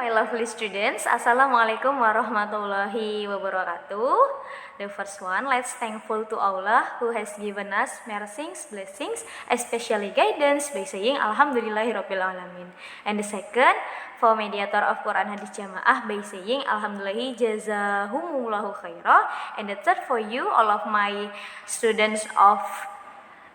my lovely students. Assalamualaikum warahmatullahi wabarakatuh. The first one, let's thankful to Allah who has given us mercies, blessings, especially guidance by saying Alhamdulillahirabbil alamin. And the second, for mediator of Quran Hadis Jamaah by saying Alhamdulillahi jazahumullahu khairah. And the third for you, all of my students of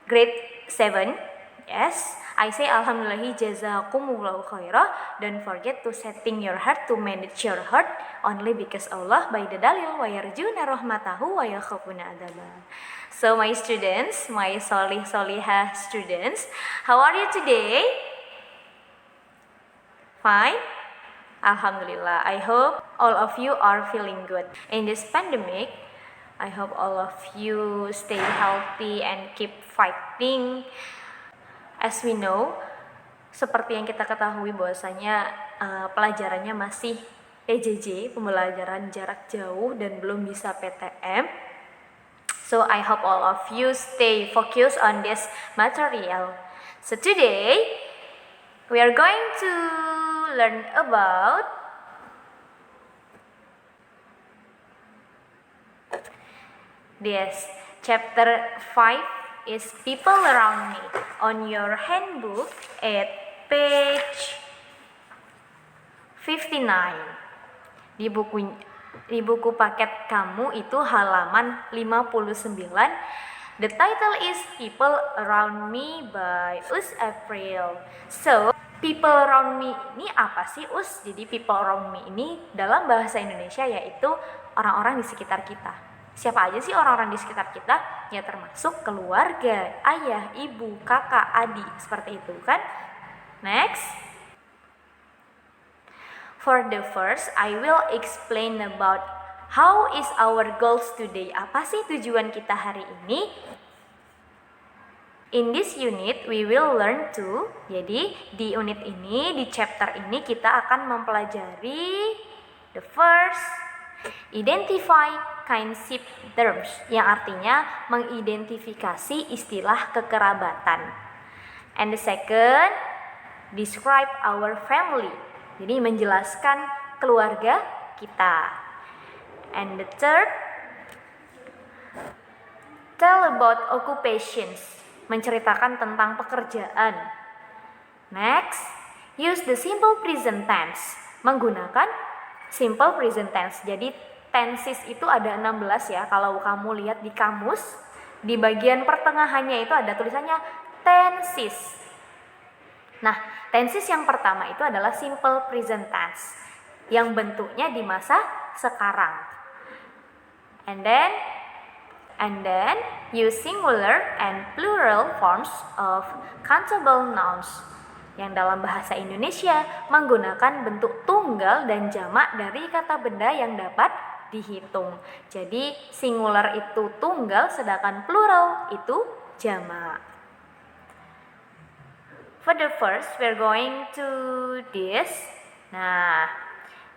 grade 7. Yes, I say Alhamdulillahi jazakumullahu khairah. Don't forget to setting your heart to manage your heart only because Allah by the dalil wa yarjuna rahmatahu wa yakhafuna adzabah. So my students, my solihah students, how are you today? Fine? Alhamdulillah. I hope all of you are feeling good. In this pandemic, I hope all of you stay healthy and keep fighting. As we know, seperti yang kita ketahui bahwasanya pelajarannya masih PJJ, pembelajaran jarak jauh dan belum bisa PTM. So I hope all of you stay focused on this material. So today we are going to learn about this chapter 5 is people around me. On your handbook at page 59. Di buku paket kamu itu halaman 59. The title is People Around Me by Us April. So, people around me ini apa sih Us? Jadi people around me ini dalam bahasa Indonesia yaitu orang-orang di sekitar kita. Siapa aja sih orang-orang di sekitar kita? Ya termasuk keluarga, ayah, ibu, kakak, adik, seperti itu kan? Next. For the first, I will explain about how is our goals today. Apa sih tujuan kita hari ini? In this unit, we will learn to. Jadi, di unit ini, di chapter ini kita akan mempelajari the first, identify kinship terms, yang artinya mengidentifikasi istilah kekerabatan. And the second, describe our family. Jadi menjelaskan keluarga kita. And the third, tell about occupations. Menceritakan tentang pekerjaan. Next, use the simple present tense. Menggunakan simple present tense. Jadi tenses itu ada 16 ya. Kalau kamu lihat di kamus, di bagian pertengahannya itu ada tulisannya tenses. Nah, tenses yang pertama itu adalah simple present tense yang bentuknya di masa sekarang. And then use singular and plural forms of countable nouns. Yang dalam bahasa Indonesia menggunakan bentuk tunggal dan jamak dari kata benda yang dapat dihitung. Jadi singular itu tunggal sedangkan plural itu jamak. For the first, we're going to this. Nah,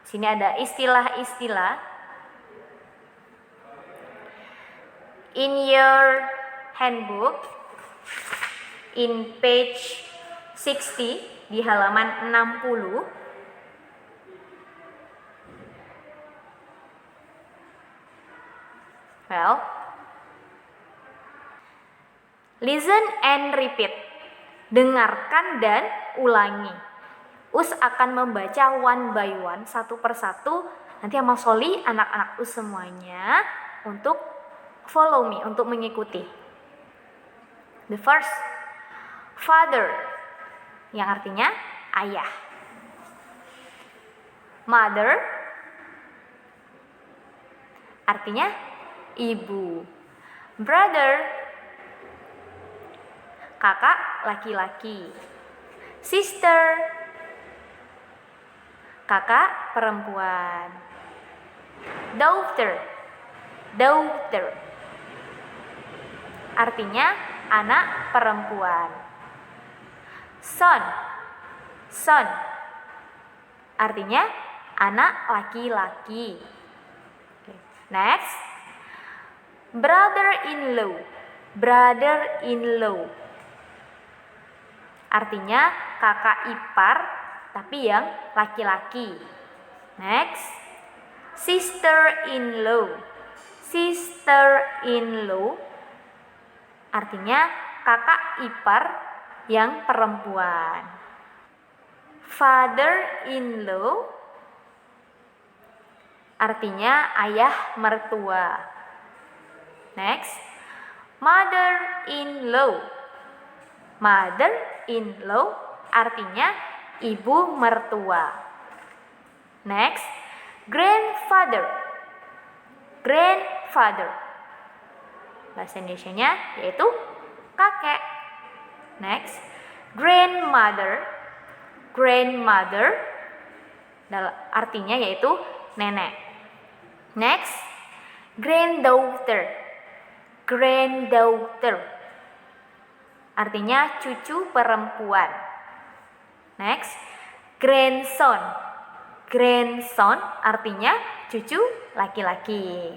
sini ada istilah-istilah. In your handbook, in page 60, di halaman 60, well, listen and repeat. Dengarkan dan ulangi. Us akan membaca one by one, satu persatu. Nanti sama Soli, anak-anak Us semuanya untuk follow me, untuk mengikuti. The first, father, yang artinya ayah. Mother, artinya ibu. Brother, kakak laki-laki. Sister, kakak perempuan. Daughter, artinya anak perempuan. Son, artinya anak laki-laki. Next, brother-in-law, artinya kakak ipar tapi yang laki-laki. Next, sister-in-law. Sister-in-law artinya kakak ipar yang perempuan. Father-in-law artinya ayah mertua. Next, mother-in-law. Mother-in-law artinya ibu mertua. Next, grandfather. Grandfather. Bahasa Indonesianya yaitu kakek. Next, grandmother. Grandmother artinya yaitu nenek. Next, granddaughter. Granddaughter artinya cucu perempuan. Next, grandson. Grandson artinya cucu laki-laki.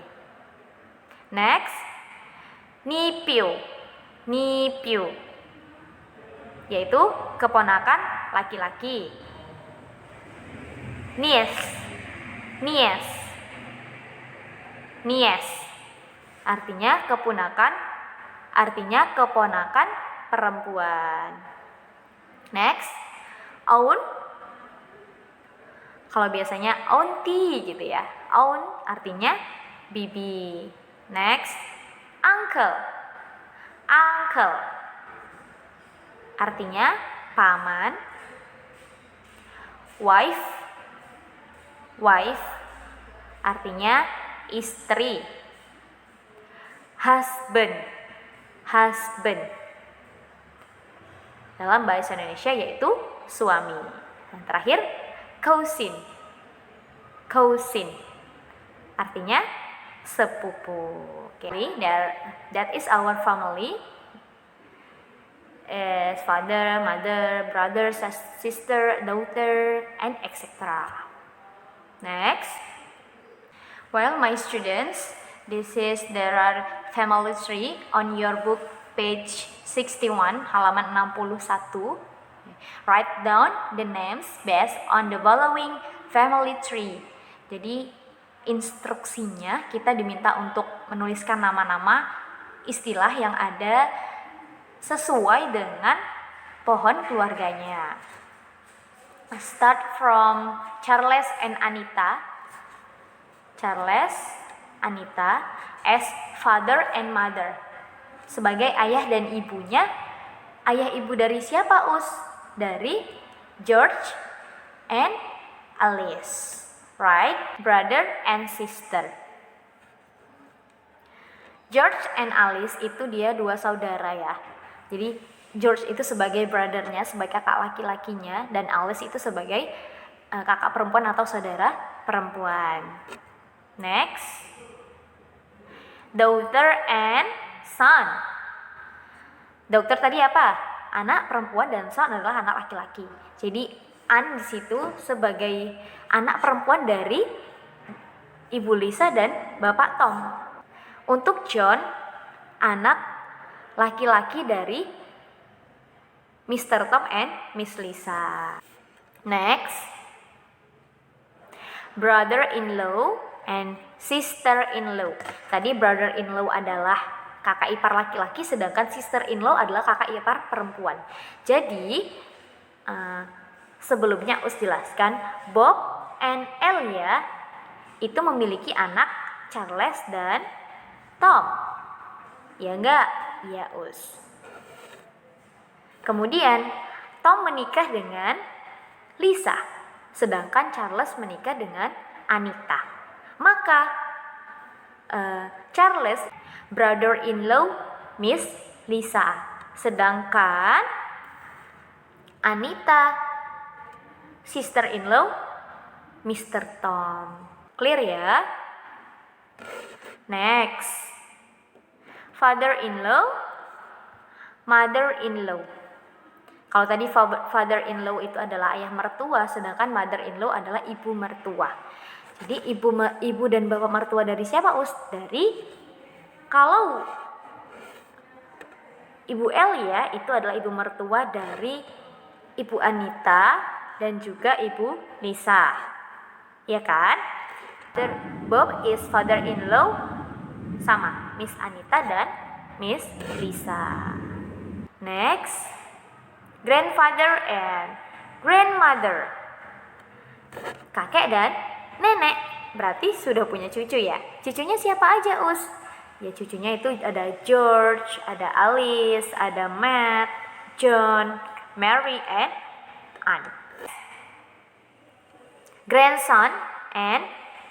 Next, nephew. Nephew yaitu keponakan laki-laki. Niece. Niece. Niece artinya keponakan perempuan. Next, aunt. Kalau biasanya auntie gitu ya. Aunt artinya bibi. Next, uncle. Uncle artinya paman. Wife. Wife artinya istri. Husband. Husband dalam bahasa Indonesia yaitu suami. Dan terakhir, cousin. Cousin artinya sepupu. Okay, that is our family. Father, mother, brother, sister, daughter, and etc. Next, well, my students, there are family tree on your book page 61, halaman 61. Write down the names based on the following family tree. Jadi instruksinya kita diminta untuk menuliskan nama-nama istilah yang ada sesuai dengan pohon keluarganya. Start from Charles and Anita. Charles, Anita as father and mother. Sebagai ayah dan ibunya. Ayah ibu dari siapa, Us? Dari George and Alice. Right? Brother and sister. George and Alice itu dia dua saudara ya. Jadi George itu sebagai brothernya, sebagai kakak laki-lakinya, dan Alice itu sebagai kakak perempuan atau saudara perempuan. Next, daughter and son. Daughter tadi apa? Anak perempuan dan son adalah anak laki-laki. Jadi Anne di situ sebagai anak perempuan dari Ibu Lisa dan Bapak Tom. Untuk John, anak laki-laki dari Mr. Tom and Miss Lisa. Next, brother-in-law and sister-in-law. Tadi brother-in-law adalah kakak ipar laki-laki, sedangkan sister-in-law adalah kakak ipar perempuan. Jadi, sebelumnya Us jelaskan, Bob and Elia itu memiliki anak Charles dan Tom. Ya enggak? Ya, Us. Kemudian Tom menikah dengan Lisa, sedangkan Charles menikah dengan Anita. Maka Charles brother-in-law Miss Lisa, sedangkan Anita sister-in-law Mr. Tom. Clear ya? Next, father-in-law, mother-in-law. Kalau tadi father-in-law itu adalah ayah mertua, sedangkan mother-in-law adalah ibu mertua. Jadi ibu dan bapak mertua dari siapa, Us? Kalau Ibu Elia itu adalah ibu mertua dari Ibu Anita dan juga Ibu Lisa. ya kan? Bob is father-in-law sama Miss Anita dan Miss Lisa. Next, grandfather and grandmother. Kakek dan nenek. Berarti sudah punya cucu ya. Cucunya siapa aja, Us? Ya cucunya itu ada George, ada Alice, ada Matt, John, Mary, and Anne. Grandson and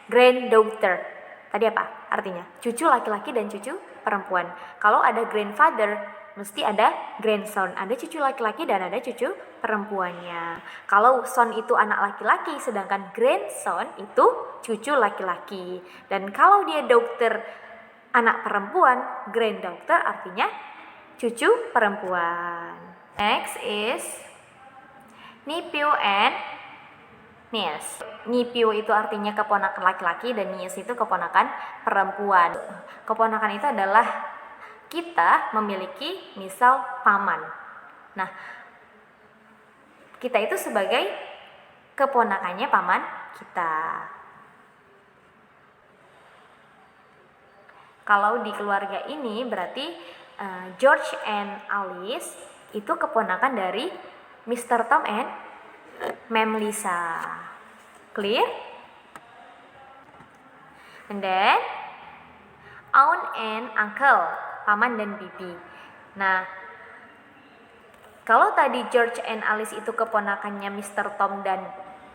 granddaughter. Tadi apa artinya? Cucu laki-laki dan cucu perempuan. Kalau ada grandfather, mesti ada grandson. Ada cucu laki-laki dan ada cucu perempuannya. Kalau son itu anak laki-laki, sedangkan grandson itu cucu laki-laki. Dan kalau dia daughter anak perempuan, granddaughter artinya cucu perempuan. Next is nephew and niece. Nephew itu artinya keponakan laki-laki dan niece itu keponakan perempuan. Keponakan itu adalah kita memiliki misal paman. Nah, kita itu sebagai keponakannya paman kita. Kalau di keluarga ini berarti George and Alice itu keponakan dari Mr. Tom and Ma'am Lisa. Clear? And then aunt and uncle, paman dan bibi. Nah, kalau tadi George and Alice itu keponakannya Mr. Tom dan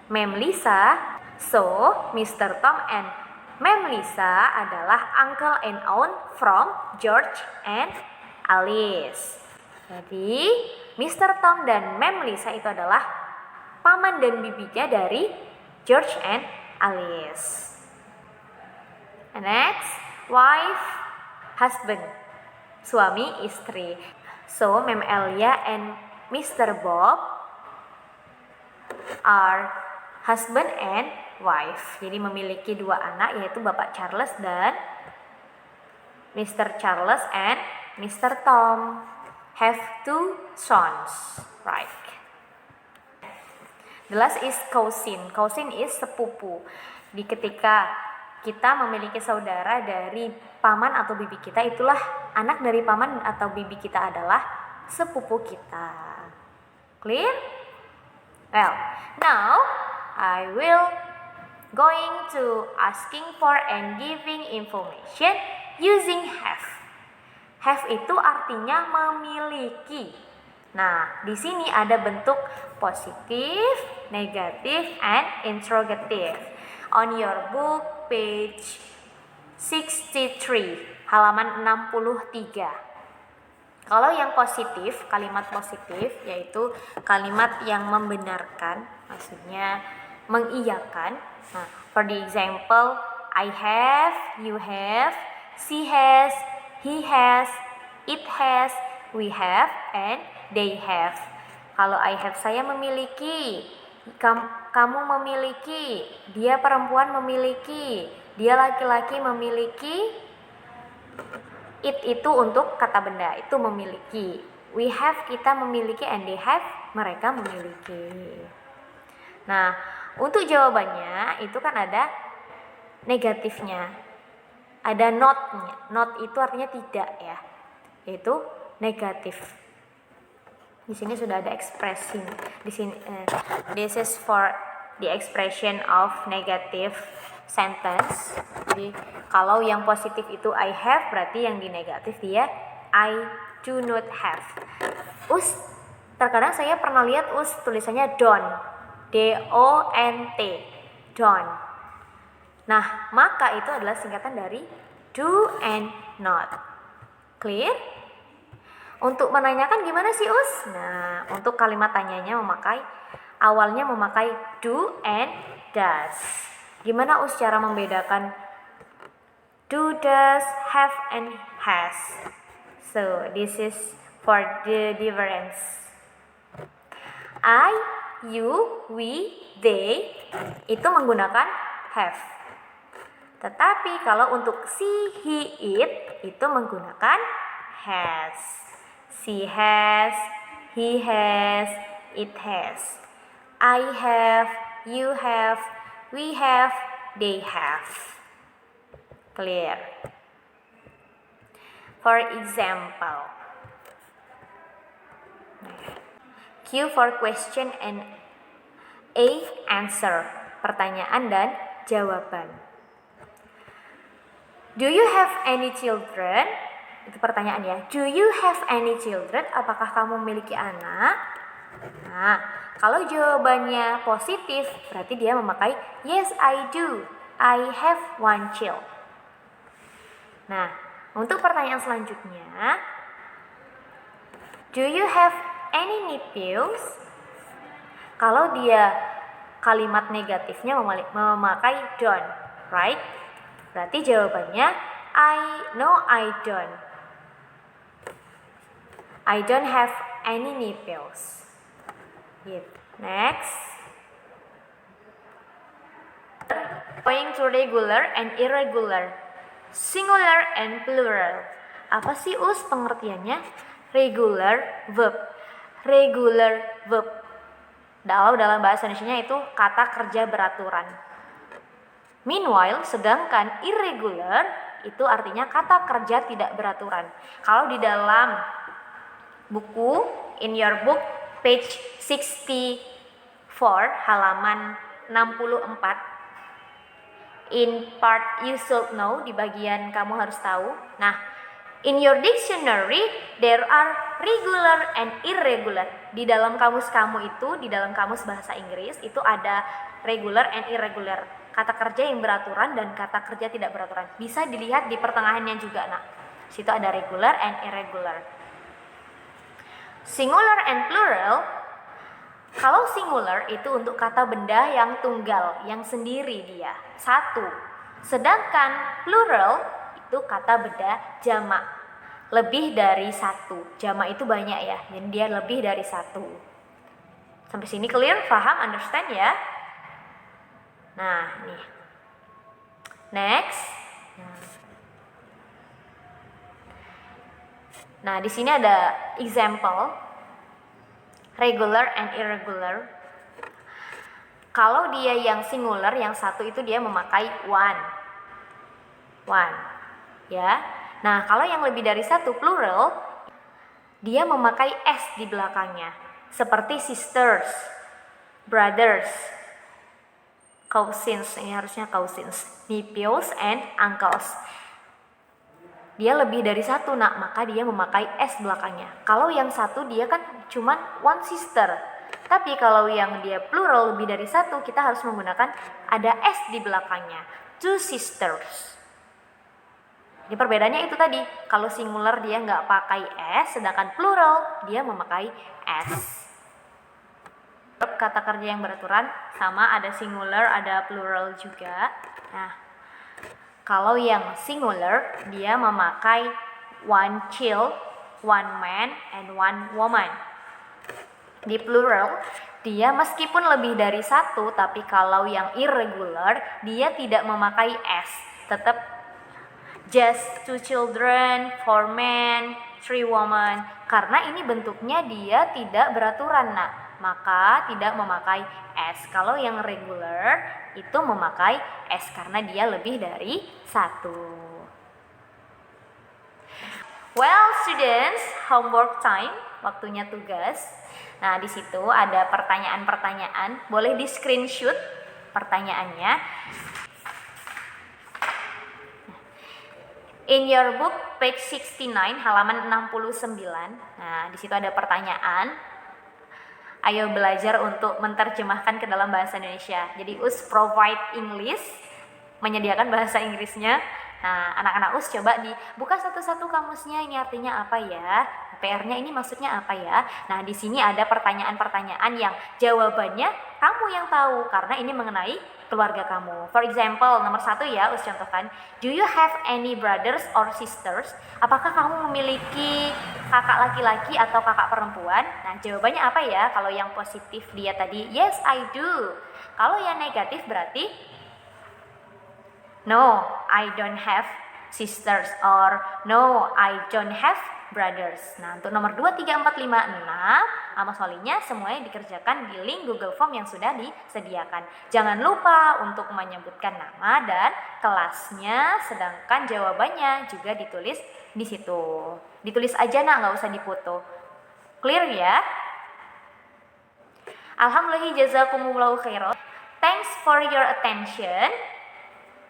Ma'am Lisa, so Mr. Tom and Ma'am Lisa adalah uncle and aunt from George and Alice. Jadi Mr. Tom dan Ma'am Lisa itu adalah paman dan bibinya dari George and Alice. And next, wife, husband, suami, istri. So, Ma'am Elia and Mr. Bob are husband and wife. Jadi memiliki dua anak, yaitu Bapak Charles dan Mr. Charles and Mr. Tom have two sons, right? The last is cousin. Cousin is sepupu. Di ketika kita memiliki saudara dari paman atau bibi kita, itulah anak dari paman atau bibi kita adalah sepupu kita. Clear? Well, now I will going to asking for and giving information using have. Have itu artinya memiliki. Nah, di sini ada bentuk positif, negatif, and interrogative. On your book, page 63, halaman 63. Kalau yang positif, kalimat positif, yaitu kalimat yang membenarkan, maksudnya mengiyakan. Nah, for the example, I have, you have, she has, he has, it has, we have, and they have. Kalau I have, saya memiliki, kamu memiliki, dia perempuan memiliki, dia laki-laki memiliki. It itu untuk kata benda, itu memiliki. We have, kita memiliki, and they have, mereka memiliki. Nah, untuk jawabannya itu kan ada negatifnya, ada not-nya. Not itu artinya tidak ya, yaitu negatif. Di sini sudah ada expressing. Di sini this is for the expression of negative sentence. Jadi kalau yang positif itu I have, berarti yang di negatif dia I do not have. Terkadang saya pernah lihat tulisannya don't. D-O-N-T, don't. Nah, maka itu adalah singkatan dari do and not. Clear? Untuk menanyakan gimana sih, Nah, untuk kalimat tanyanya awalnya memakai do and does. Gimana cara membedakan do, does, have, and has? So, this is for the difference. I, you, we, they itu menggunakan have. Tetapi kalau untuk she, he, it itu menggunakan has. She has, he has, it has. I have, you have, we have, they have. Clear? For example, Q for question and A answer, pertanyaan dan jawaban. Do you have any children? Itu pertanyaan ya. Do you have any children? Apakah kamu memiliki anak? Nah, kalau jawabannya positif, berarti dia memakai yes I do. I have one child. Nah, untuk pertanyaan selanjutnya, do you have any nephews? Kalau dia kalimat negatifnya memakai don't, right? Berarti jawabannya I don't. I don't have any nephews. Next. Going to regular and irregular, singular and plural. Apa sih pengertiannya? Regular verb. Regular verb. Dalam bahasa Indonesianya itu kata kerja beraturan. Meanwhile, sedangkan irregular itu artinya kata kerja tidak beraturan. Kalau di dalam buku, in your book, page 64, halaman 64, in part you should know, di bagian kamu harus tahu. Nah, in your dictionary, there are regular and irregular. Di dalam kamus kamu itu, di dalam kamus bahasa Inggris, itu ada regular and irregular. Kata kerja yang beraturan dan kata kerja tidak beraturan. Bisa dilihat di pertengahannya juga, nah. Situ ada regular and irregular. Singular and plural. Kalau singular itu untuk kata benda yang tunggal, yang sendiri dia, satu. Sedangkan plural itu kata benda jamak, lebih dari satu. Jamak itu banyak ya, jadi dia lebih dari satu. Sampai sini clear? Paham? Understand ya? Nah, nih. Next. Nah, di sini ada example regular and irregular. Kalau dia yang singular, yang satu itu dia memakai one, ya. Nah, kalau yang lebih dari satu plural, dia memakai s di belakangnya, seperti sisters, brothers, cousins, ini harusnya cousins, nephews and uncles. Dia lebih dari satu, nak, maka dia memakai s belakangnya. Kalau yang satu dia kan cuman one sister. Tapi kalau yang dia plural lebih dari satu, kita harus menggunakan ada s di belakangnya. Two sisters. Jadi perbedaannya itu tadi. Kalau singular dia nggak pakai s, sedangkan plural dia memakai s. Kata kerja yang beraturan sama, ada singular, ada plural juga. Nah, kalau yang singular dia memakai one child, one man, and one woman. Di plural dia meskipun lebih dari satu, tapi kalau yang irregular dia tidak memakai s, tetap just two children, four men, three women. Karena ini bentuknya dia tidak beraturan, nak, maka tidak memakai s. Kalau yang regular itu memakai s karena dia lebih dari satu. Well, students, homework time, waktunya tugas. Nah, di situ ada pertanyaan-pertanyaan, boleh di screenshot pertanyaannya. In your book, page 69, halaman 69. Nah, di situ ada pertanyaan. Ayo belajar untuk menerjemahkan ke dalam bahasa Indonesia. Jadi US provide English, menyediakan bahasa Inggrisnya. Nah, anak-anak US coba dibuka satu-satu kamusnya, ini artinya apa ya? PR-nya ini maksudnya apa ya? Nah, di sini ada pertanyaan-pertanyaan yang jawabannya kamu yang tahu, karena ini mengenai keluarga kamu. For example, nomor 1 ya, US contohkan. Do you have any brothers or sisters? Apakah kamu memiliki kakak laki-laki atau kakak perempuan? Nah, jawabannya apa ya? Kalau yang positif dia tadi, yes I do. Kalau yang negatif berarti no, I don't have sisters, or no, I don't have brothers. Nah, untuk nomor 2, 3, 4, 5, 6, amal solihnya semuanya dikerjakan di link Google Form yang sudah disediakan. Jangan lupa untuk menyebutkan nama dan kelasnya, sedangkan jawabannya juga ditulis di situ. Ditulis aja nak, nggak usah dipoto. Clear ya? Alhamdulillah, jazakumullahu khairan. Thanks for your attention.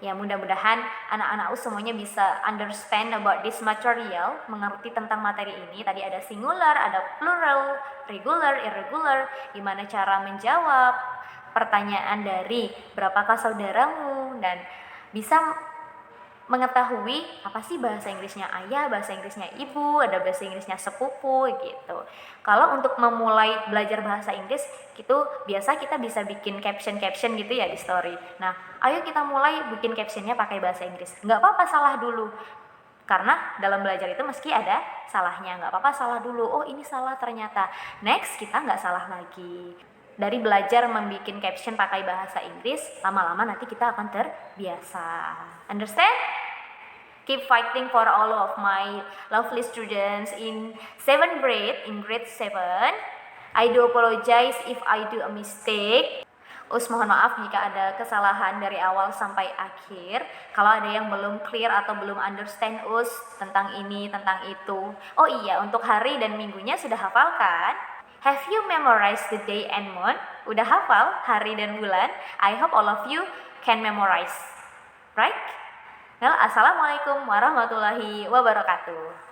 Ya, mudah-mudahan anak-anakku semuanya bisa understand about this material, mengerti tentang materi ini. Tadi ada singular, ada plural, regular, irregular, gimana cara menjawab pertanyaan dari berapakah saudaramu, dan bisa mengetahui apa sih bahasa Inggrisnya ayah, bahasa Inggrisnya ibu, ada bahasa Inggrisnya sepupu gitu. Kalau untuk memulai belajar bahasa Inggris gitu, biasa kita bisa bikin caption gitu ya di story. Nah, ayo kita mulai bikin captionnya pakai bahasa Inggris. Nggak apa-apa salah dulu, karena dalam belajar itu meski ada salahnya. Nggak apa-apa salah dulu, oh ini salah ternyata. Next kita nggak salah lagi. Dari belajar membuat caption pakai bahasa Inggris, lama-lama nanti kita akan terbiasa. Understand? Keep fighting for all of my lovely students in 7th grade, in grade 7. I do apologize if I do a mistake. Mohon maaf jika ada kesalahan dari awal sampai akhir. Kalau ada yang belum clear atau belum understand tentang ini, tentang itu. Oh iya, untuk hari dan minggunya sudah hafal kan? Have you memorized the day and month? Udah hafal hari dan bulan? I hope all of you can memorize. Right? Well, assalamualaikum warahmatullahi wabarakatuh.